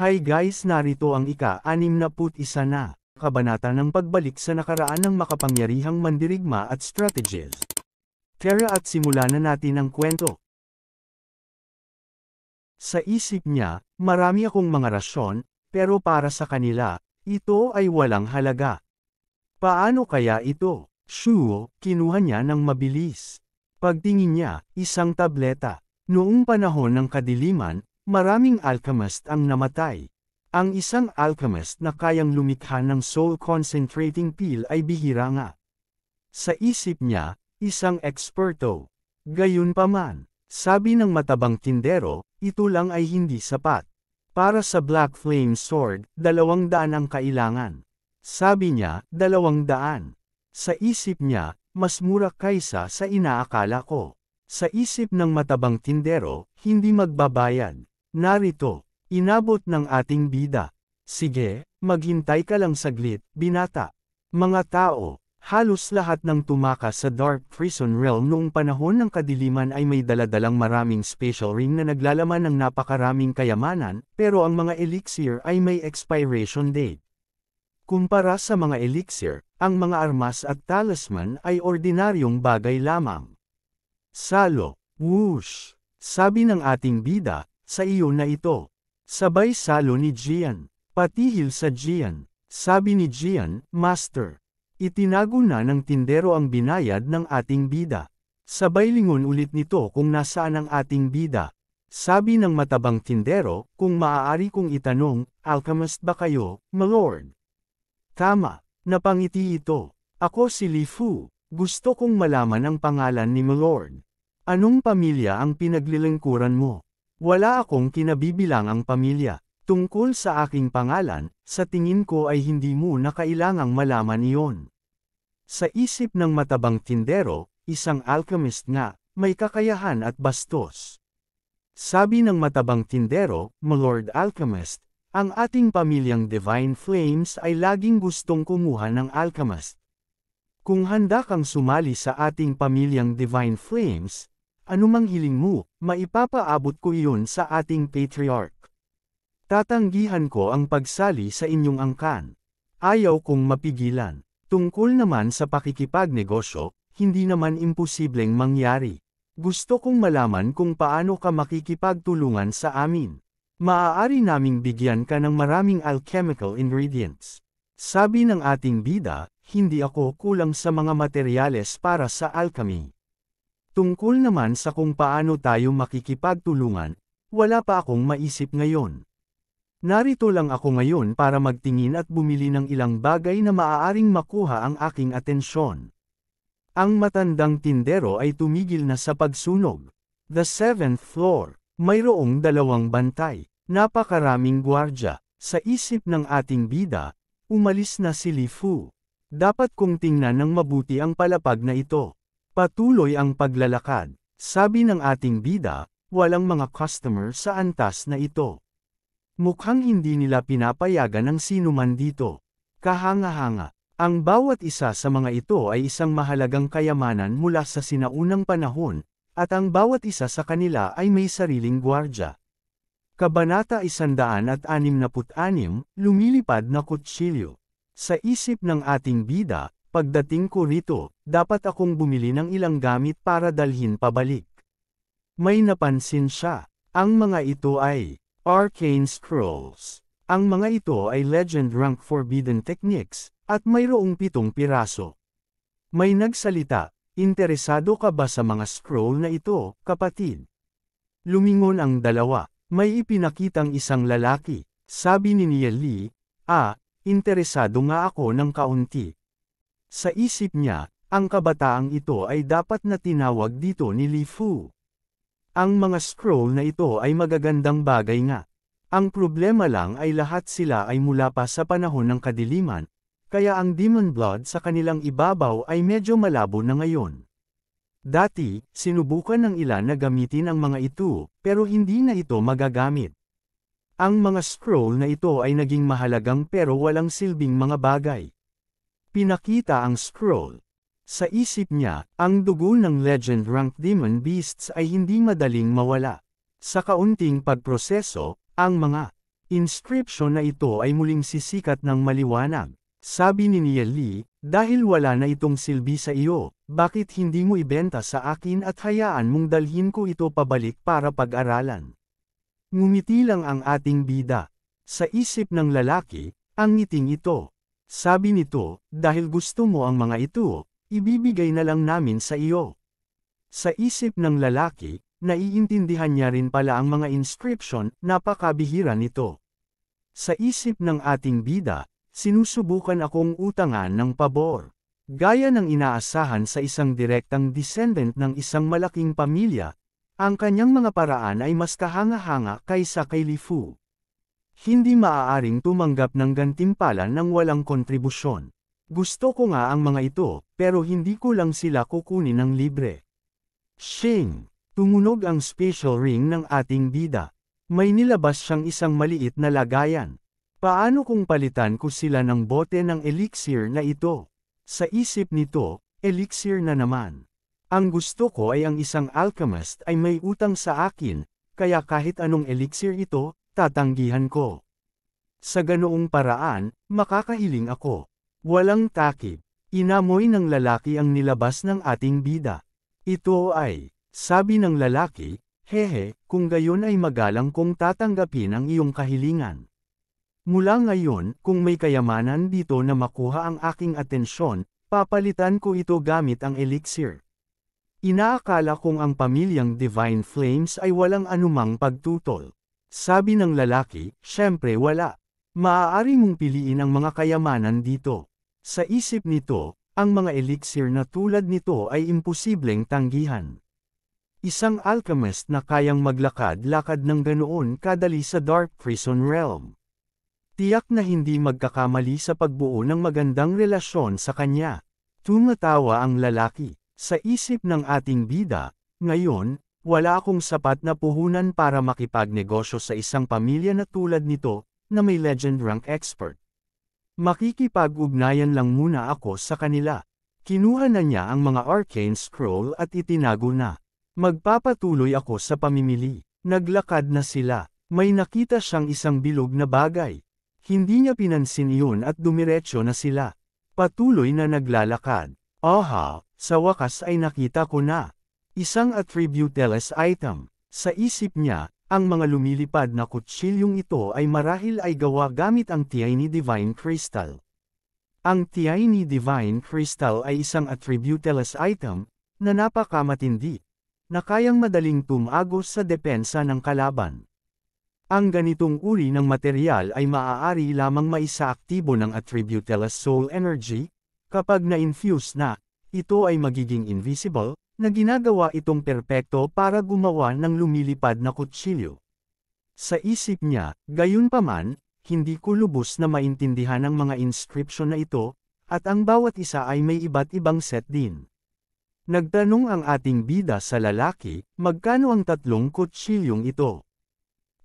Hi guys, narito ang ika-61 na kabanata ng pagbalik sa nakaraan ng makapangyarihang mandirigma at strategies. Tara at simulan na natin ang kwento. Sa isip niya, marami akong mga rasyon, pero para sa kanila, ito ay walang halaga. Paano kaya ito? Shuo, kinuha niya ng mabilis. Pagtingin niya, isang tableta. Noong panahon ng kadiliman, maraming alchemist ang namatay. Ang isang alchemist na kayang lumikha ng soul concentrating pill ay bihira nga. Sa isip niya, isang eksperto. Gayunpaman, sabi ng matabang tindero, ito lang ay hindi sapat. Para sa Black Flame Sword, 200 ang kailangan. Sabi niya, 200. Sa isip niya, mas mura kaysa sa inaakala ko. Sa isip ng matabang tindero, hindi magbabayad. Narito, inabot ng ating bida. Sige, maghintay ka lang saglit, binata. Mga tao, halos lahat ng tumakas sa Dark Prison Realm noong panahon ng kadiliman ay may daladalang maraming special ring na naglalaman ng napakaraming kayamanan, pero ang mga elixir ay may expiration date. Kumpara sa mga elixir, ang mga armas at talisman ay ordinaryong bagay lamang. Salo, whoosh! Sabi ng ating bida, sa iyo na ito. Sabay salo ni Jian. Patihil sa Jian. Sabi ni Jian, Master. Itinago na ng tindero ang binayad ng ating bida. Sabay lingon ulit nito kung nasaan ang ating bida. Sabi ng matabang tindero, kung maaari kong itanong, alchemist ba kayo, my lord? Tama, napangiti ito. Ako si Li Fu. Gusto kong malaman ang pangalan ni my lord. Anong pamilya ang pinaglilingkuran mo? Wala akong kinabibilangang pamilya. Tungkol sa aking pangalan, sa tingin ko ay hindi mo na kailangang malaman iyon. Sa isip ng matabang tindero, isang alchemist nga, may kakayahan at bastos. Sabi ng matabang tindero, my lord alchemist, ang ating pamilyang Divine Flames ay laging gustong kumuha ng alchemist. Kung handa kang sumali sa ating pamilyang Divine Flames, anumang hiling mo, maipapaabot ko iyon sa ating patriarch. Tatanggihan ko ang pagsali sa inyong angkan. Ayaw kong mapigilan. Tungkol naman sa pakikipagnegosyo, hindi naman imposibleng mangyari. Gusto kong malaman kung paano ka makikipagtulungan sa amin. Maaari naming bigyan ka ng maraming alchemical ingredients. Sabi ng ating bida, hindi ako kulang sa mga materyales para sa alchemy. Tungkol naman sa kung paano tayo makikipagtulungan, wala pa akong maisip ngayon. Narito lang ako ngayon para magtingin at bumili ng ilang bagay na maaaring makuha ang aking atensyon. Ang matandang tindero ay tumigil na sa pagsunog. The 7th floor, mayroong 2 bantay, napakaraming gwardya. Sa isip ng ating bida, umalis na si Li Fu. Dapat kong tingnan ng mabuti ang palapag na ito. Patuloy ang paglalakad. Sabi ng ating bida, walang mga customer sa antas na ito. Mukhang hindi nila pinapayagan ng sinuman dito. Kahanga-hanga. Ang bawat isa sa mga ito ay isang mahalagang kayamanan mula sa sinaunang panahon, at ang bawat isa sa kanila ay may sariling gwardya. Kabanata 166, Lumilipad na kutsilyo. Sa isip ng ating bida, pagdating ko rito, dapat akong bumili ng ilang gamit para dalhin pabalik. May napansin siya. Ang mga ito ay Arcane Scrolls. Ang mga ito ay Legend Rank Forbidden Techniques, at mayroong 7 piraso. May nagsalita, interesado ka ba sa mga scroll na ito, kapatid? Lumingon ang dalawa. May ipinakitang isang lalaki. Sabi ni Li, interesado nga ako ng kaunti. Sa isip niya, ang kabataang ito ay dapat na tinawag dito ni Li Fu. Ang mga scroll na ito ay magagandang bagay nga. Ang problema lang ay lahat sila ay mula pa sa panahon ng kadiliman, kaya ang demon blood sa kanilang ibabaw ay medyo malabo na ngayon. Dati, sinubukan ng ilan na gamitin ang mga ito, pero hindi na ito magagamit. Ang mga scroll na ito ay naging mahalagang pero walang silbing mga bagay. Pinakita ang scroll. Sa isip niya, ang dugo ng Legend Rank Demon Beasts ay hindi madaling mawala. Sa kaunting pagproseso, ang mga Inscription na ito ay muling sisikat ng maliwanag. Sabi ni Nia Lee, dahil wala na itong silbi sa iyo, bakit hindi mo ibenta sa akin at hayaan mong dalhin ko ito pabalik para pag-aralan? Ngumiti lang ang ating bida. Sa isip ng lalaki, ang ngiting ito. Sabi nito, dahil gusto mo ang mga ito, ibibigay na lang namin sa iyo. Sa isip ng lalaki, naiintindihan niya rin pala ang mga inscription, napakabihira nito. Sa isip ng ating bida, sinusubukan akong utangan ng pabor. Gaya ng inaasahan sa isang direktang descendant ng isang malaking pamilya, ang kanyang mga paraan ay mas kahanga-hanga kaysa kay Li Fu. Hindi maaaring tumanggap ng gantimpala ng walang kontribusyon. Gusto ko nga ang mga ito, pero hindi ko lang sila kukunin ng libre. Shing! Tumunog ang special ring ng ating bida. May nilabas siyang isang maliit na lagayan. Paano kung palitan ko sila ng bote ng elixir na ito? Sa isip nito, elixir na naman. Ang gusto ko ay ang isang alchemist ay may utang sa akin, kaya kahit anong elixir ito, tatanggihan ko. Sa ganoong paraan, makakahiling ako. Walang takip. Inamoy ng lalaki ang nilabas ng ating bida. Ito ay, sabi ng lalaki, hehe, kung gayon ay magalang kong tatanggapin ang iyong kahilingan. Mula ngayon, kung may kayamanan dito na makuha ang aking atensyon, papalitan ko ito gamit ang elixir. Inaakala kong ang pamilyang Divine Flames ay walang anumang pagtutol. Sabi ng lalaki, syempre wala. Maaari mong piliin ang mga kayamanan dito. Sa isip nito, ang mga elixir na tulad nito ay imposibleng tanggihan. Isang alchemist na kayang maglakad-lakad ng ganoon kadali sa Dark Prison Realm. Tiyak na hindi magkakamali sa pagbuo ng magandang relasyon sa kanya. Tumatawa ang lalaki. Sa isip ng ating bida, ngayon, wala akong sapat na puhunan para makipagnegosyo sa isang pamilya na tulad nito, na may legend rank expert. Makikipag-ugnayan lang muna ako sa kanila. Kinuha na niya ang mga arcane scroll at itinago na. Magpapatuloy ako sa pamimili. Naglakad na sila. May nakita siyang isang bilog na bagay. Hindi niya pinansin iyon at dumiretso na sila. Patuloy na naglalakad. Aha, sa wakas ay nakita ko na. Isang attributeless item. Sa isip niya, ang mga lumilipad na kutsilyong ito ay marahil ay gawa gamit ang Tiny Divine Crystal. Ang Tiny Divine Crystal ay isang attributeless item, na napakamatindi, na kayang madaling tumagos sa depensa ng kalaban. Ang ganitong uri ng material ay maaari lamang maisaaktibo ng attributeless soul energy, kapag na-infuse na, ito ay magiging invisible, na ginagawa itong perpekto para gumawa ng lumilipad na kutsilyo. Sa isip niya, gayunpaman, hindi ko lubos na maintindihan ang mga inscription na ito, at ang bawat isa ay may iba't ibang set din. Nagtanong ang ating bida sa lalaki, magkano ang tatlong kutsilyong ito?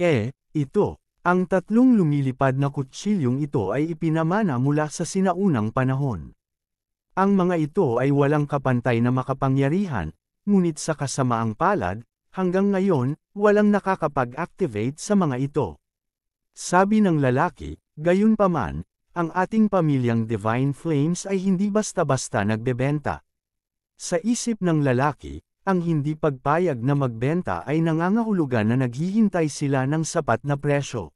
Ito. Ang tatlong lumilipad na kutsilyong ito ay ipinamana mula sa sinaunang panahon. Ang mga ito ay walang kapantay na makapangyarihan, ngunit sa kasamaang palad, hanggang ngayon, walang nakakapag-activate sa mga ito. Sabi ng lalaki, gayunpaman, ang ating pamilyang Divine Flames ay hindi basta-basta nagbebenta. Sa isip ng lalaki, ang hindi pagpayag na magbenta ay nangangahulugan na naghihintay sila ng sapat na presyo.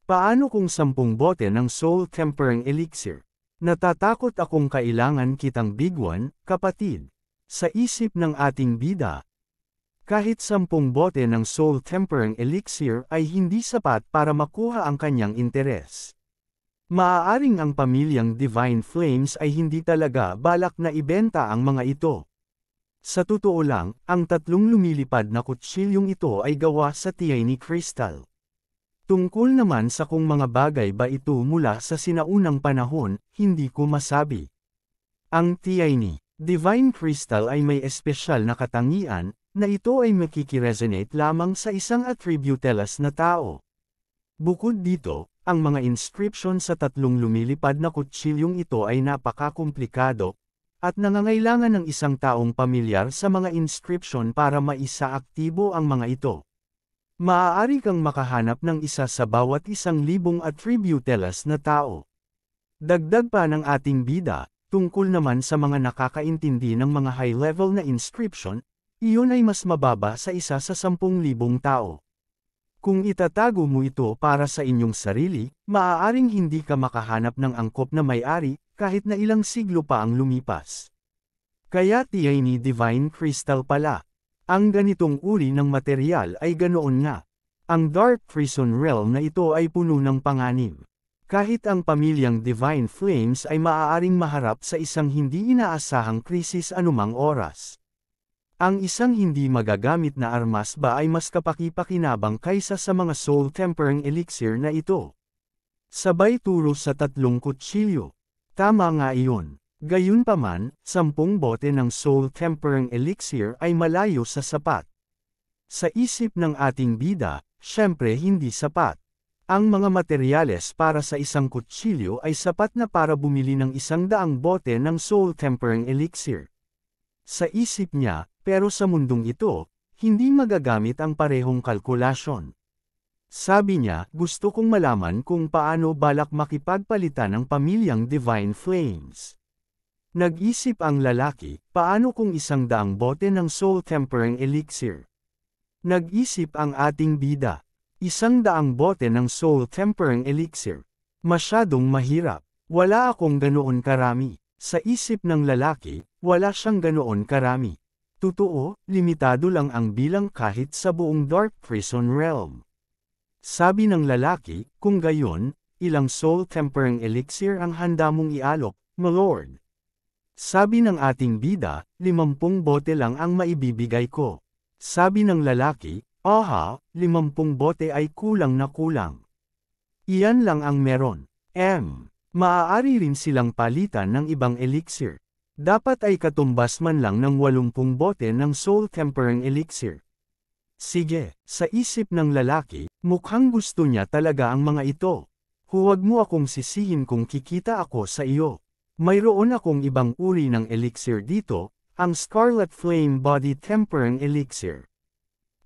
Paano kung 10 bote ng Soul Tempering Elixir? Natatakot akong kailangan kitang bigwan, kapatid. Sa isip ng ating bida, kahit 10 bote ng Soul Tempering Elixir ay hindi sapat para makuha ang kanyang interes. Maaaring ang pamilyang Divine Flames ay hindi talaga balak na ibenta ang mga ito. Sa totoo lang, ang tatlong lumilipad na kutsilyong ito ay gawa sa Tiny Crystal. Tungkol naman sa kung mga bagay ba ito mula sa sinaunang panahon, hindi ko masabi. Ang Tiny Divine Crystal ay may espesyal na katangian, na ito ay makikiresonate lamang sa isang attributeless na tao. Bukod dito, ang mga inscription sa tatlong lumilipad na kutsilyong ito ay napakakomplikado, at nangangailangan ng isang taong pamilyar sa mga inscription para maisaaktibo ang mga ito. Maaari kang makahanap ng isa sa bawat 1,000 attributelas na tao. Dagdag pa ng ating bida, tungkol naman sa mga nakakaintindi ng mga high-level na inscription, iyon ay mas mababa sa isa sa 10,000 tao. Kung itatago mo ito para sa inyong sarili, maaaring hindi ka makahanap ng angkop na may-ari, kahit na ilang siglo pa ang lumipas. Kaya tiyay Divine Crystal pala. Ang ganitong uri ng material ay ganoon nga. Ang Dark Prison Realm na ito ay puno ng panganib. Kahit ang pamilyang Divine Flames ay maaaring maharap sa isang hindi inaasahang krisis anumang oras. Ang isang hindi magagamit na armas ba ay mas kapaki-pakinabang kaysa sa mga soul tempering elixir na ito? Sabay turo sa 3 kutsilyo. Tama nga iyon. Gayunpaman, 10 bote ng soul tempering elixir ay malayo sa sapat. Sa isip ng ating bida, syempre hindi sapat. Ang mga materyales para sa isang kutsilyo ay sapat na para bumili ng 100 bote ng soul tempering elixir. Sa isip niya, pero sa mundong ito, hindi magagamit ang parehong kalkulasyon. Sabi niya, gusto kong malaman kung paano balak makipagpalitan ng pamilyang Divine Flames. Nag-isip ang lalaki, paano kung 100 bote ng soul tempering elixir? Nag-isip ang ating bida. 100 bote ng soul tempering elixir. Masyadong mahirap. Wala akong ganoon karami. Sa isip ng lalaki, wala siyang ganoon karami. Totoo, limitado lang ang bilang kahit sa buong Dark Prison Realm. Sabi ng lalaki, kung gayon, ilang soul tempering elixir ang handa mong ialok, my lord? Sabi ng ating bida, 50 bote lang ang maibibigay ko. Sabi ng lalaki, aha, 50 bote ay kulang na kulang. Iyan lang ang meron. Maaari rin silang palitan ng ibang elixir. Dapat ay katumbas man lang ng 80 bote ng soul tempering elixir. Sige, sa isip ng lalaki, mukhang gusto niya talaga ang mga ito. Huwag mo akong sisihin kung kikita ako sa iyo. Mayroon akong ibang uri ng elixir dito, ang Scarlet Flame Body Tempering Elixir.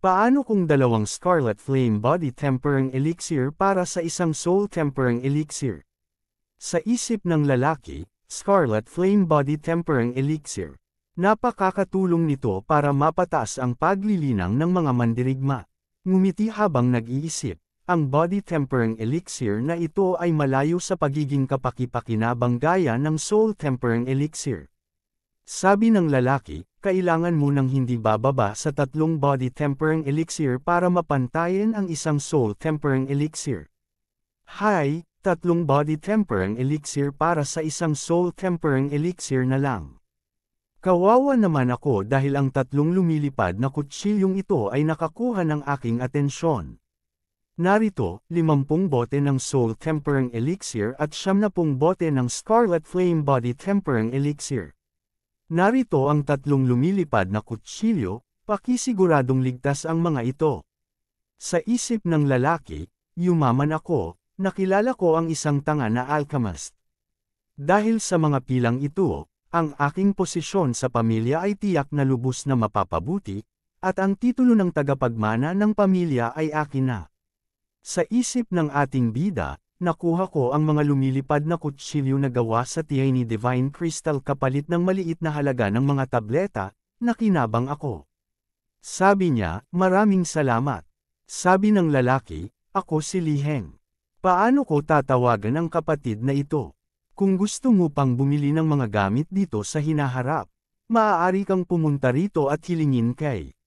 Paano kung 2 Scarlet Flame Body Tempering Elixir para sa isang Soul Tempering Elixir? Sa isip ng lalaki, Scarlet Flame Body Tempering Elixir. Napakakatulong nito para mapataas ang paglilinang ng mga mandirigma. Ngumiti habang nag-iisip. Ang body tempering elixir na ito ay malayo sa pagiging kapaki-pakinabang gaya ng soul tempering elixir. Sabi ng lalaki, kailangan mo nang hindi bababa sa 3 body tempering elixir para mapantayin ang isang soul tempering elixir. 3 body tempering elixir para sa isang soul tempering elixir na lang. Kawawa naman ako dahil ang 3 lumilipad na kutsilyong ito ay nakakuha ng aking atensyon. Narito, 50 bote ng Soul Tempering Elixir at 70 bote ng Scarlet Flame Body Tempering Elixir. Narito ang 3 lumilipad na kutsilyo, pakisiguradong ligtas ang mga ito. Sa isip ng lalaki, yumaman ako, nakilala ko ang isang tanga na alchemist. Dahil sa mga pilang ito, ang aking posisyon sa pamilya ay tiyak na lubos na mapapabuti, at ang titulo ng tagapagmana ng pamilya ay akin na. Sa isip ng ating bida, nakuha ko ang mga lumilipad na kutsilyo na gawa sa tiyay Divine Crystal kapalit ng maliit na halaga ng mga tableta, nakinabang ako. Sabi niya, maraming salamat. Sabi ng lalaki, ako si Li Heng. Paano ko tatawagan ang kapatid na ito? Kung gusto mo pang bumili ng mga gamit dito sa hinaharap, maaari kang pumunta rito at hilingin kay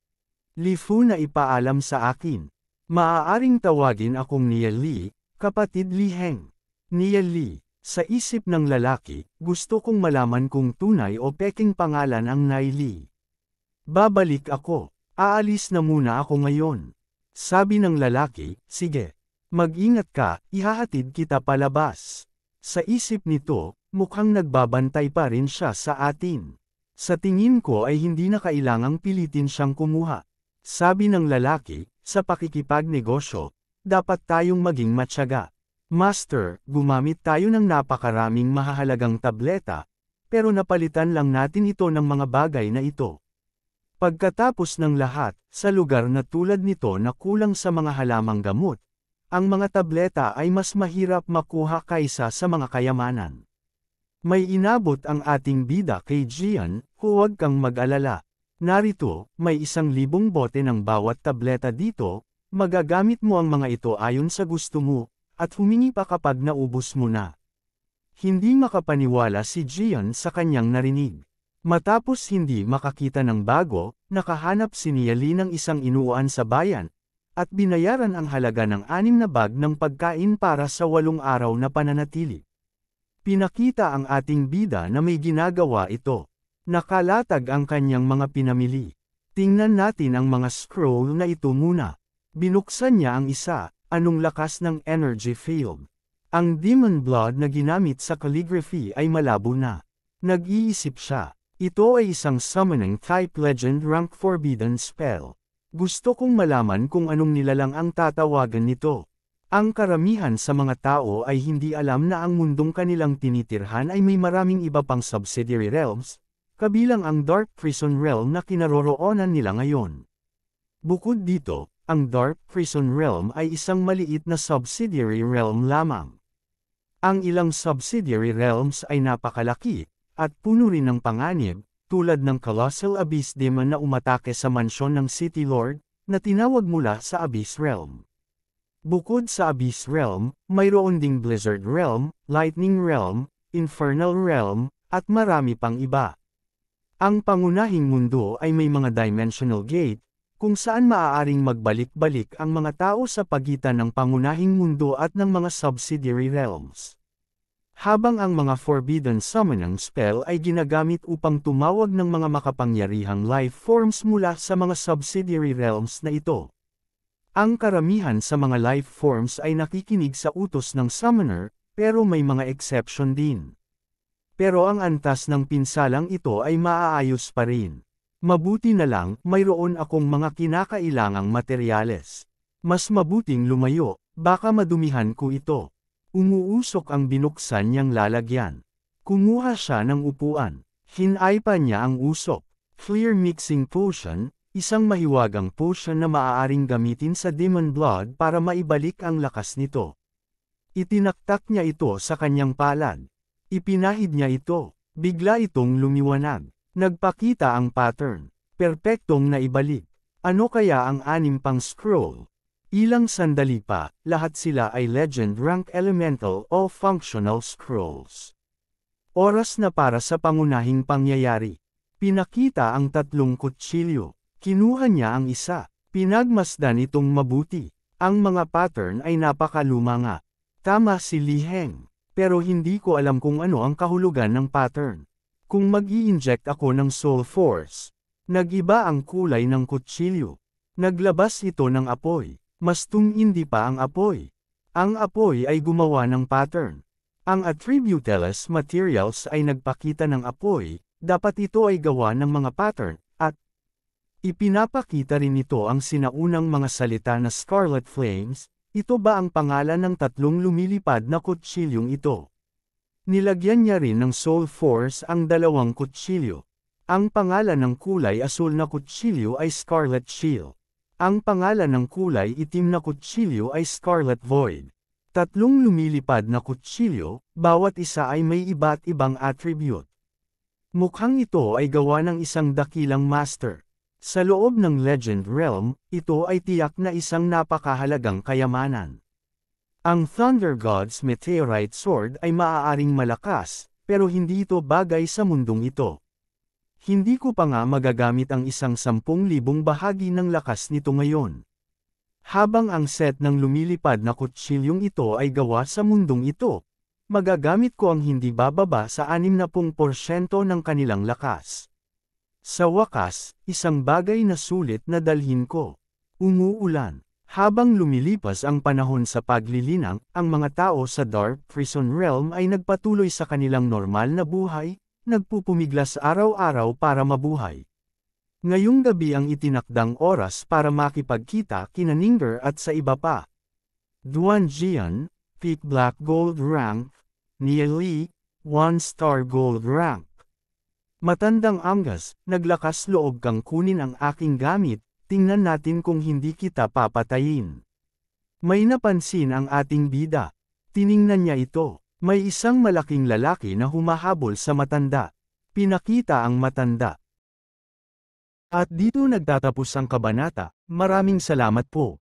Li Fu na ipaalam sa akin. Maaaring tawagin akong Nia Li, kapatid Li Heng. Nia Li, sa isip ng lalaki, gusto kong malaman kung tunay o peking pangalan ang Nai Li. Babalik ako, aalis na muna ako ngayon. Sabi ng lalaki, sige. Mag-ingat ka, ihahatid kita palabas. Sa isip nito, mukhang nagbabantay pa rin siya sa atin. Sa tingin ko ay hindi na kailangang pilitin siyang kumuha. Sabi ng lalaki, sa pakikipagnegosyo, dapat tayong maging matyaga. Master, gumamit tayo ng napakaraming mahahalagang tableta, pero napalitan lang natin ito ng mga bagay na ito. Pagkatapos ng lahat, sa lugar na tulad nito na kulang sa mga halamang gamot, ang mga tableta ay mas mahirap makuha kaysa sa mga kayamanan. May inabot ang ating bida kay Gian, huwag kang mag-alala. Narito, may 1,000 bote ng bawat tableta dito, magagamit mo ang mga ito ayon sa gusto mo, at humingi pa kapag naubos mo na. Hindi makapaniwala si Gian sa kanyang narinig. Matapos hindi makakita ng bago, nakahanap si Niali ng isang inuuan sa bayan, at binayaran ang halaga ng 6 na bag ng pagkain para sa 8 araw na pananatili. Pinakita ang ating bida na may ginagawa ito. Nakalatag ang kanyang mga pinamili. Tingnan natin ang mga scroll na ito muna. Binuksan niya ang isa, anong lakas ng energy field. Ang demon blood na ginamit sa calligraphy ay malabo na. Nag-iisip siya. Ito ay isang summoning type legend rank forbidden spell. Gusto kong malaman kung anong nilalang ang tatawagan nito. Ang karamihan sa mga tao ay hindi alam na ang mundong kanilang tinitirhan ay may maraming iba pang subsidiary realms, kabilang ang Dark Prison Realm na kinaroroonan nila ngayon. Bukod dito, ang Dark Prison Realm ay isang maliit na subsidiary realm lamang. Ang ilang subsidiary realms ay napakalaki, at puno rin ng panganib, tulad ng Colossal Abyss Demon na umatake sa mansyon ng City Lord, na tinawag mula sa Abyss Realm. Bukod sa Abyss Realm, mayroon ding Blizzard Realm, Lightning Realm, Infernal Realm, at marami pang iba. Ang pangunahing mundo ay may mga dimensional gate, kung saan maaaring magbalik-balik ang mga tao sa pagitan ng pangunahing mundo at ng mga subsidiary realms. Habang ang mga forbidden summoning spell ay ginagamit upang tumawag ng mga makapangyarihang life forms mula sa mga subsidiary realms na ito. Ang karamihan sa mga life forms ay nakikinig sa utos ng summoner, pero may mga exception din. Pero ang antas ng pinsalang ito ay maaayos pa rin. Mabuti na lang, mayroon akong mga kinakailangang materyales. Mas mabuting lumayo, baka madumihan ko ito. Umuusok ang binuksan niyang lalagyan. Kumuha siya ng upuan. Hinay-pa niya ang usok. Clear Mixing Potion, isang mahiwagang potion na maaaring gamitin sa demon blood para maibalik ang lakas nito. Itinaktak niya ito sa kanyang palad. Ipinahid niya ito. Bigla itong lumiwanag. Nagpakita ang pattern. Perpektong naibalik. Ano kaya ang 6 pang scroll? Ilang sandali pa, lahat sila ay legend rank elemental o functional scrolls. Oras na para sa pangunahing pangyayari. Pinakita ang 3 kutsilyo. Kinuha niya ang isa. Pinagmasdan itong mabuti. Ang mga pattern ay napakaluma nga. Tama si Li Heng. Pero hindi ko alam kung ano ang kahulugan ng pattern. Kung mag-i-inject ako ng Soul Force, nag-iba ang kulay ng kutsilyo. Naglabas ito ng apoy. Mas tumindi pa ang apoy. Ang apoy ay gumawa ng pattern. Ang attributeless materials ay nagpakita ng apoy, dapat ito ay gawa ng mga pattern, at ipinapakita rin ito ang sinaunang mga salita na Scarlet Flames. Ito ba ang pangalan ng 3 lumilipad na kutsilyong ito? Nilagyan niya rin ng Soul Force ang 2 kutsilyo. Ang pangalan ng kulay asul na kutsilyo ay Scarlet Shield. Ang pangalan ng kulay itim na kutsilyo ay Scarlet Void. 3 lumilipad na kutsilyo, bawat isa ay may iba't ibang attribute. Mukhang ito ay gawa ng isang dakilang master. Sa loob ng Legend Realm, ito ay tiyak na isang napakahalagang kayamanan. Ang Thunder God's Meteorite Sword ay maaaring malakas, pero hindi ito bagay sa mundong ito. Hindi ko pa nga magagamit ang isang 10,000 bahagi ng lakas nito ngayon. Habang ang set ng lumilipad na kutsilyong ito ay gawa sa mundong ito, magagamit ko ang hindi bababa sa 60% ng kanilang lakas. Sa wakas, isang bagay na sulit na dalhin ko. Umuulan. Habang lumilipas ang panahon sa paglilinang, ang mga tao sa Dark Prison Realm ay nagpatuloy sa kanilang normal na buhay, nagpupumiglas araw-araw para mabuhay. Ngayong gabi ang itinakdang oras para makipagkita kina Ninger at sa iba pa. Duan Jian, Peak Black Gold Rank, Nia Li, 1-star Gold Rank. Matandang Angas, naglakas loob kang kunin ang aking gamit, tingnan natin kung hindi kita papatayin. May napansin ang ating bida. Tiningnan niya ito. May isang malaking lalaki na humahabol sa matanda. Pinakita ang matanda. At dito nagtatapos ang kabanata. Maraming salamat po.